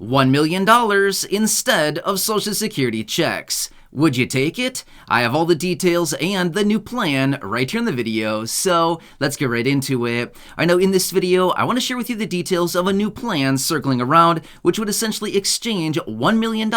$1 million instead of Social Security checks. Would you take it? I have all the details and the new plan right here in the video, so let's get right into it. I know in this video, I want to share with you the details of a new plan circling around, which would essentially exchange $1 million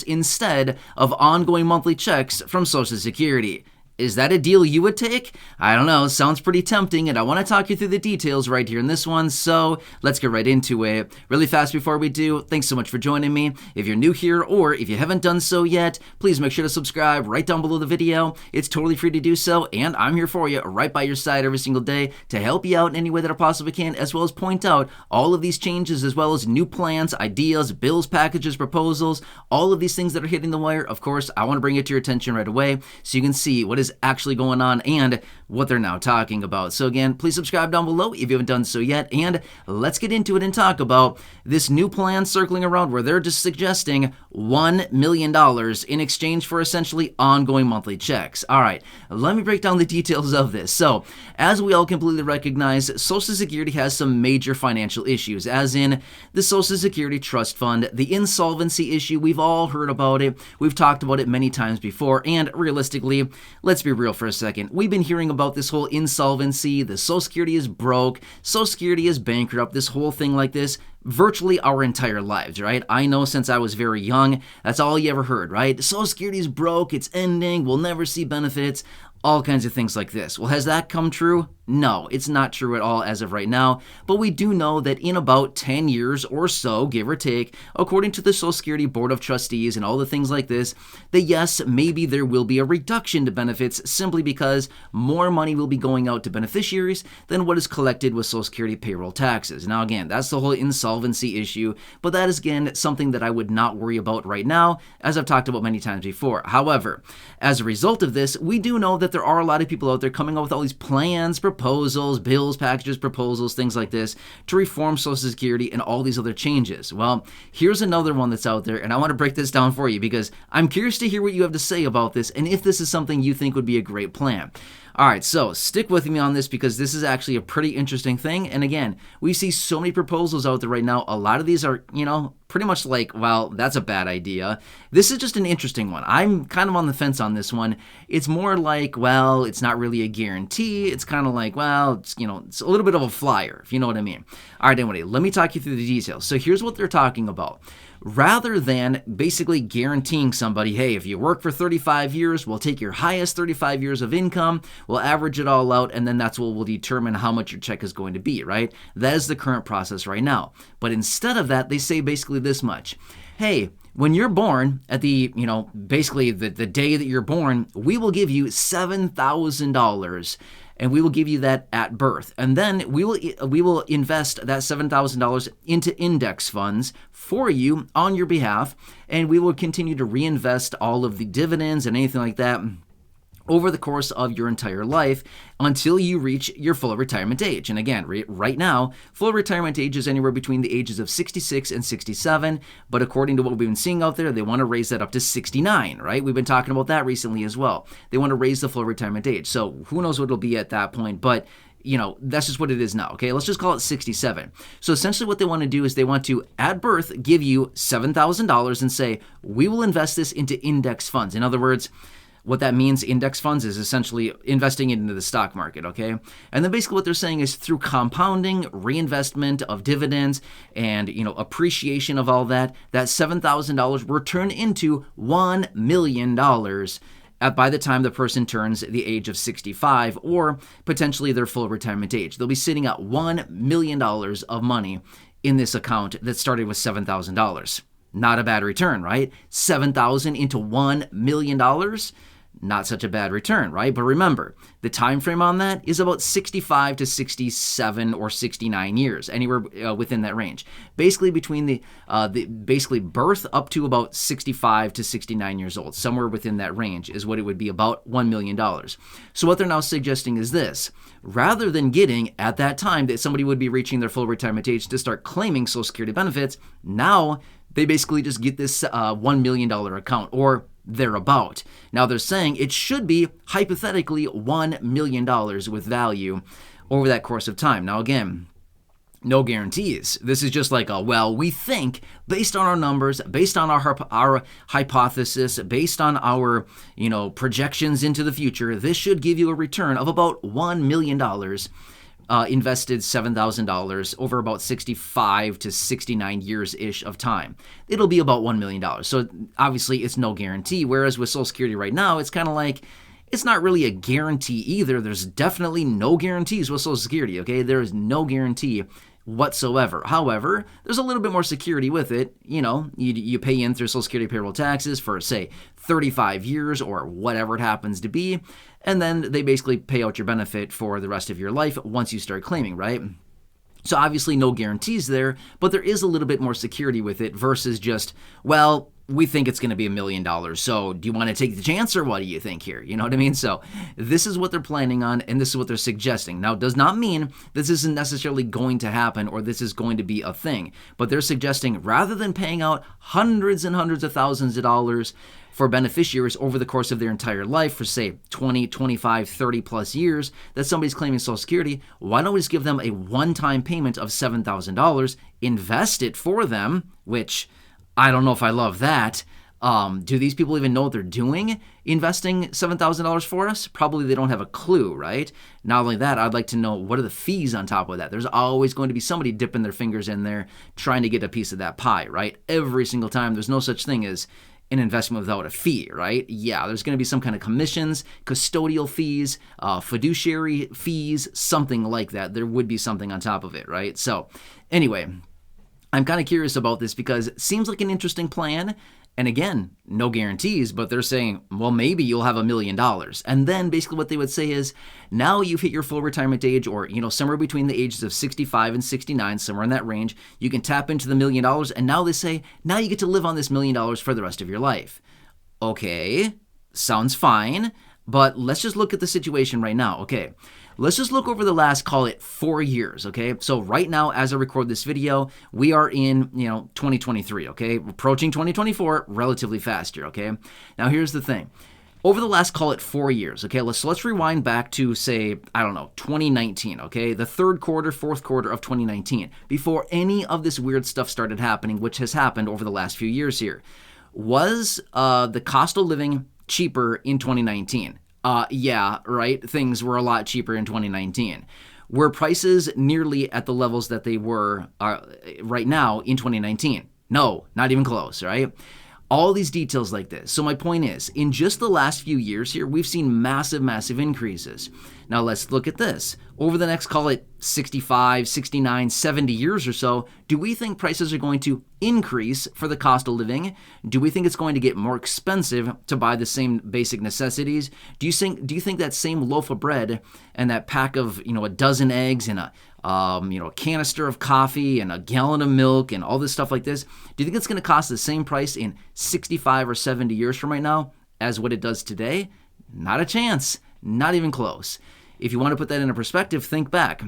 instead of ongoing monthly checks from Social Security. Is that a deal you would take? I don't know, sounds pretty tempting, and I want to talk you through the details right here in this one, so let's get right into it. Really fast before we do, thanks so much for joining me. If you're new here, or if you haven't done so yet, please make sure to subscribe right down below the video. It's totally free to do so, and I'm here for you, right by your side every single day to help you out in any way that I possibly can, as well as point out all of these changes, as well as new plans, ideas, bills, packages, proposals, all of these things that are hitting the wire. Of course, I want to bring it to your attention right away so you can see what is actually going on and what they're now talking about. So again, please subscribe down below if you haven't done so yet, and let's get into it and talk about this new plan circling around where they're just suggesting $1 million in exchange for essentially ongoing monthly checks. All right, let me break down the details of this. So, as we all completely recognize, Social Security has some major financial issues, as in the Social Security Trust Fund, the insolvency issue. We've all heard about it. We've talked about it many times before, and realistically, let's be real for a second. We've been hearing about this whole insolvency, the Social Security is broke, Social Security is bankrupt, this whole thing like this, virtually our entire lives, right? I know since I was very young, that's all you ever heard, right? Social Security is broke, it's ending, we'll never see benefits, all kinds of things like this. Well, has that come true? No, it's not true at all as of right now, but we do know that in about 10 years or so, give or take, according to the Social Security Board of Trustees and all the things like this, that yes, maybe there will be a reduction to benefits simply because more money will be going out to beneficiaries than what is collected with Social Security payroll taxes. Now again, that's the whole insolvency issue, but that is again something that I would not worry about right now, as I've talked about many times before. However, as a result of this, we do know that there are a lot of people out there coming up with all these plans, proposals, bills, packages, proposals, things like this to reform Social Security and all these other changes. Well, here's another one that's out there, and I want to break this down for you because I'm curious to hear what you have to say about this and if this is something you think would be a great plan. All right, so stick with me on this because this is actually a pretty interesting thing. And again, we see so many proposals out there right now. A lot of these are, pretty much like, well, that's a bad idea. This is just an interesting one. I'm kind of on the fence on this one. It's more like, well, it's not really a guarantee. It's kind of like, well, it's a little bit of a flyer, if you know what I mean. All right, anyway, let me talk you through the details. So here's what they're talking about. Rather than basically guaranteeing somebody, hey, if you work for 35 years, we'll take your highest 35 years of income, we'll average it all out, and then that's what will determine how much your check is going to be, right? That is the current process right now. But instead of that, they say basically this much. Hey, when you're born at the, basically the day that you're born, we will give you $7,000. And we will give you that at birth. And then we will invest that $7,000 into index funds for you on your behalf, and we will continue to reinvest all of the dividends and anything like that over the course of your entire life until you reach your full retirement age. And again, right now, full retirement age is anywhere between the ages of 66 and 67, but according to what we've been seeing out there, they want to raise that up to 69, right? We've been talking about that recently as well. They want to raise the full retirement age. So who knows what it'll be at that point, but that's just what it is now, okay? Let's just call it 67. So essentially what they want to do is they want to, at birth, give you $7,000 and say, we will invest this into index funds. In other words, what that means, index funds, is essentially investing it into the stock market, okay? And then basically what they're saying is through compounding, reinvestment of dividends, and, appreciation of all that, that $7,000 will turn into $1 million by the time the person turns the age of 65 or potentially their full retirement age. They'll be sitting at $1 million of money in this account that started with $7,000. Not a bad return, right? $7,000 into $1 million. Not such a bad return, right? But remember, the time frame on that is about 65 to 67 or 69 years, anywhere within that range. Basically between the basically birth up to about 65 to 69 years old, somewhere within that range is what it would be, about $1 million. So what they're now suggesting is this. Rather than getting, at that time that somebody would be reaching their full retirement age to start claiming Social Security benefits, now they basically just get this $1 million account, or thereabout. Now they're saying it should be hypothetically $1 million with value over that course of time. Now again, No guarantees. This is just like well, we think based on our numbers, based on our hypothesis, based on our, projections into the future, this should give you a return of about $1 million. Invested $7,000 over about 65 to 69 years-ish of time. It'll be about $1 million. So obviously it's no guarantee, whereas with Social Security right now, it's kind of like, it's not really a guarantee either. There's definitely no guarantees with Social Security, okay? There is no guarantee whatsoever. However, there's a little bit more security with it. You pay in through Social Security payroll taxes for, say, 35 years or whatever it happens to be, and then they basically pay out your benefit for the rest of your life once you start claiming, right? So obviously no guarantees there, but there is a little bit more security with it versus just, well, we think it's going to be $1 million. So do you want to take the chance or what do you think here? You know what I mean? So this is what they're planning on and this is what they're suggesting. Now, it does not mean this isn't necessarily going to happen or this is going to be a thing, but they're suggesting rather than paying out hundreds and hundreds of thousands of dollars for beneficiaries over the course of their entire life for, say, 20, 25, 30 plus years that somebody's claiming Social Security, why don't we just give them a one-time payment of $7,000, invest it for them, which I don't know if I love that. Do these people even know what they're doing, investing $7,000 for us? Probably they don't have a clue, right? Not only that, I'd like to know what are the fees on top of that. There's always going to be somebody dipping their fingers in there trying to get a piece of that pie, right? Every single time. There's no such thing as an investment without a fee, right? Yeah, there's going to be some kind of commissions, custodial fees, fiduciary fees, something like that. There would be something on top of it, right? So anyway, I'm kind of curious about this because it seems like an interesting plan. And again, no guarantees, but they're saying, well, maybe you'll have $1 million. And then basically what they would say is, now you've hit your full retirement age or, somewhere between the ages of 65 and 69, somewhere in that range, you can tap into the $1 million. And now they say, now you get to live on this $1 million for the rest of your life. Okay, sounds fine. But let's just look at the situation right now. Okay, let's just look over the last, call it 4 years, okay? So right now, as I record this video, we are in, 2023, okay? Approaching 2024 relatively fast here, okay? Now, here's the thing. Over the last, call it 4 years, okay? Let's rewind back to, say, 2019, okay? The third quarter, fourth quarter of 2019, before any of this weird stuff started happening, which has happened over the last few years here. Was the cost of living cheaper in 2019? Yeah, right? Things were a lot cheaper in 2019. Were prices nearly at the levels that they were right now in 2019? No, not even close, right? All these details like this. So my point is, in just the last few years here, we've seen massive, massive increases. Now let's look at this. Over the next, call it 65, 69, 70 years or so, do we think prices are going to increase for the cost of living? Do we think it's going to get more expensive to buy the same basic necessities? Do you think that same loaf of bread and that pack of, a dozen eggs and a canister of coffee and a gallon of milk and all this stuff like this, do you think it's going to cost the same price in 65 or 70 years from right now as what it does today? Not a chance. Not even close. If you want to put that into perspective, think back.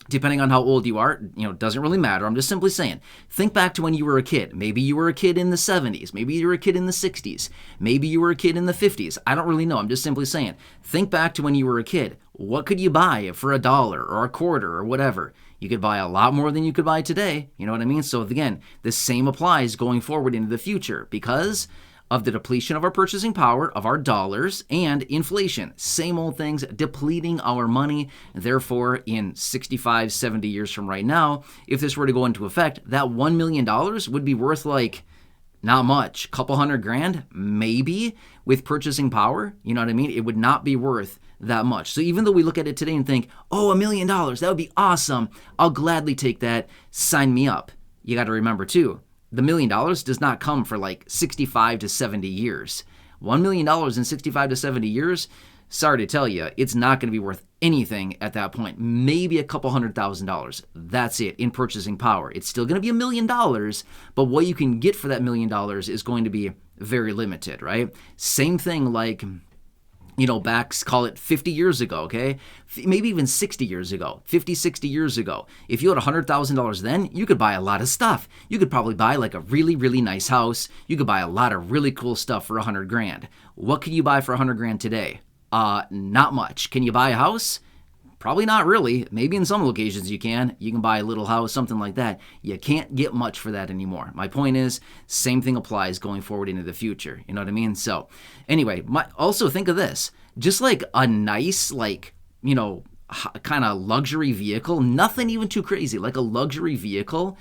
Depending on how old you are, doesn't really matter. I'm just simply saying, think back to when you were a kid. Maybe you were a kid in the 70s. Maybe you were a kid in the 60s. Maybe you were a kid in the 50s. I don't really know. I'm just simply saying, think back to when you were a kid. What could you buy for $1 or a quarter or whatever? You could buy a lot more than you could buy today. You know what I mean? So again, the same applies going forward into the future because of the depletion of our purchasing power, of our dollars, and inflation. Same old things, depleting our money. Therefore, in 65, 70 years from right now, if this were to go into effect, that $1 million would be worth not much, couple $100,000, maybe, with purchasing power. You know what I mean? It would not be worth that much. So even though we look at it today and think, oh, $1 million, that would be awesome. I'll gladly take that. Sign me up. You got to remember too, the $1 million does not come for 65 to 70 years. $1 million in 65 to 70 years, sorry to tell you, it's not going to be worth anything at that point. Maybe a couple $100,000. That's it in purchasing power. It's still going to be $1 million, but what you can get for that $1 million is going to be very limited, right? Same thing back, call it 50 years ago, okay? Maybe even 60 years ago, 50, 60 years ago. If you had $100,000 then, you could buy a lot of stuff. You could probably buy a really, really nice house. You could buy a lot of really cool stuff for $100,000. What can you buy for $100,000 today? Not much. Can you buy a house? Probably not really. Maybe in some locations you can. You can buy a little house, something like that. You can't get much for that anymore. My point is, same thing applies going forward into the future. You know what I mean? So anyway, also think of this. Just like a nice, like, you know, kind of luxury vehicle, nothing even too crazy, like a luxury vehicle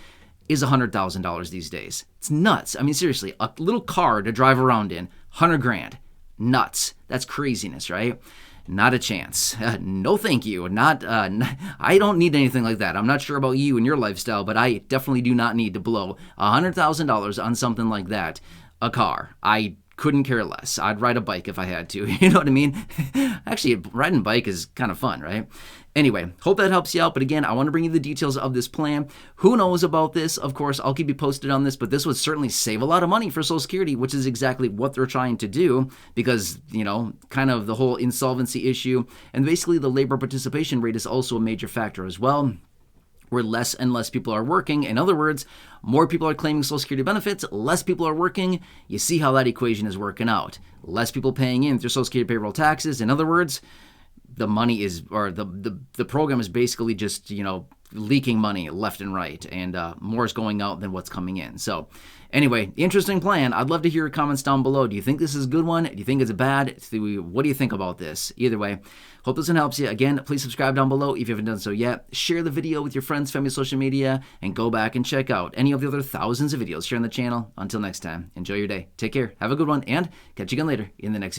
is $100,000 these days. It's nuts. I mean, seriously, a little car to drive around in, 100 grand. Nuts. That's craziness, right? Not a chance. No, thank you. I don't need anything like that. I'm not sure about you and your lifestyle, but I definitely do not need to blow $100,000 on something like that. A car. I couldn't care less. I'd ride a bike if I had to. You know what I mean? Actually, riding a bike is kind of fun, right? Anyway, hope that helps you out. But again, I want to bring you the details of this plan. Who knows about this? Of course, I'll keep you posted on this, but this would certainly save a lot of money for Social Security, which is exactly what they're trying to do because, you know, kind of the whole insolvency issue. And basically, the labor participation rate is also a major factor as well, where less and less people are working. In other words, more people are claiming Social Security benefits, less people are working. You see how that equation is working out. Less people paying in through Social Security payroll taxes. In other words, the money is, or the program is basically just, you know, leaking money left and right, and more is going out than what's coming in. So anyway, interesting plan. I'd love to hear your comments down below. Do you think this is a good one? Do you think it's bad? What do you think about this? Either way, hope this one helps you. Again, please subscribe down below if you haven't done so yet. Share the video with your friends, family, social media, and go back and check out any of the other thousands of videos here on the channel. Until next time, enjoy your day. Take care. Have a good one, and catch you again later in the next video.